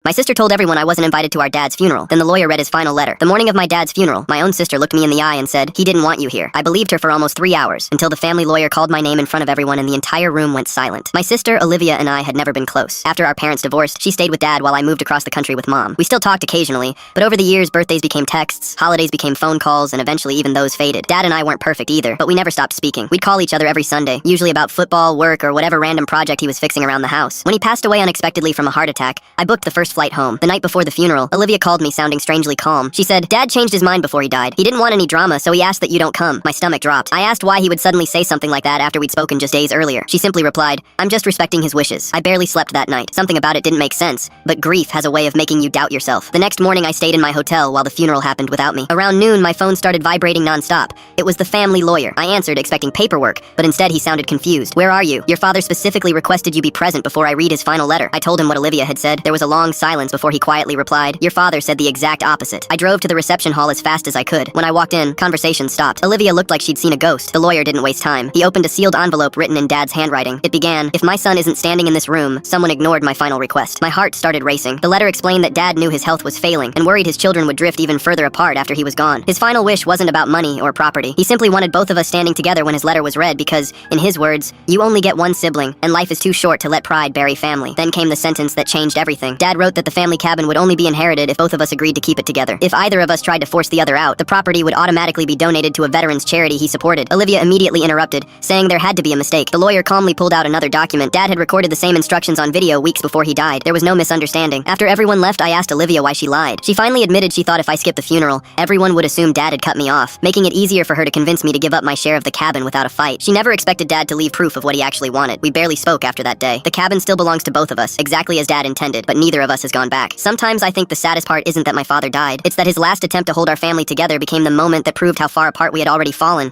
My sister told everyone I wasn't invited to our dad's funeral. Then the lawyer read his final letter. The morning of my dad's funeral, my own sister looked me in the eye and said, "He didn't want you here." I believed her for almost 3 hours, until the family lawyer called my name in front of everyone and the entire room went silent. My sister, Olivia, and I had never been close. After our parents divorced, she stayed with dad while I moved across the country with mom. We still talked occasionally, but over the years, birthdays became texts, holidays became phone calls, and eventually even those faded. Dad and I weren't perfect either, but we never stopped speaking. We'd call each other every Sunday, usually about football, work, or whatever random project he was fixing around the house. When he passed away unexpectedly from a heart attack, I booked the first flight home. The night before the funeral, Olivia called me sounding strangely calm. She said, "Dad changed his mind before he died. He didn't want any drama, so he asked that you don't come." My stomach dropped. I asked why he would suddenly say something like that after we'd spoken just days earlier. She simply replied, "I'm just respecting his wishes." I barely slept that night. Something about it didn't make sense, but grief has a way of making you doubt yourself. The next morning I stayed in my hotel while the funeral happened without me. Around noon, my phone started vibrating nonstop. It was the family lawyer. I answered, expecting paperwork, but instead he sounded confused. "Where are you? Your father specifically requested you be present before I read his final letter." I told him what Olivia had said. There was a long silence before he quietly replied, "Your father said the exact opposite." I drove to the reception hall as fast as I could. When I walked in, conversation stopped. Olivia looked like she'd seen a ghost. The lawyer didn't waste time. He opened a sealed envelope written in Dad's handwriting. It began, "If my son isn't standing in this room, someone ignored my final request." My heart started racing. The letter explained that Dad knew his health was failing and worried his children would drift even further apart after he was gone. His final wish wasn't about money or property. He simply wanted both of us standing together when his letter was read because, in his words, "You only get one sibling, and life is too short to let pride bury family." Then came the sentence that changed everything. Dad wrote that the family cabin would only be inherited if both of us agreed to keep it together. If either of us tried to force the other out, the property would automatically be donated to a veterans charity he supported. Olivia immediately interrupted, saying there had to be a mistake. The lawyer calmly pulled out another document. Dad had recorded the same instructions on video weeks before he died. There was no misunderstanding. After everyone left, I asked Olivia why she lied. She finally admitted she thought if I skipped the funeral, everyone would assume Dad had cut me off, making it easier for her to convince me to give up my share of the cabin without a fight. She never expected Dad to leave proof of what he actually wanted. We barely spoke after that day. The cabin still belongs to both of us, exactly as Dad intended, but neither of us has gone back. Sometimes I think the saddest part isn't that my father died. It's that his last attempt to hold our family together became the moment that proved how far apart we had already fallen.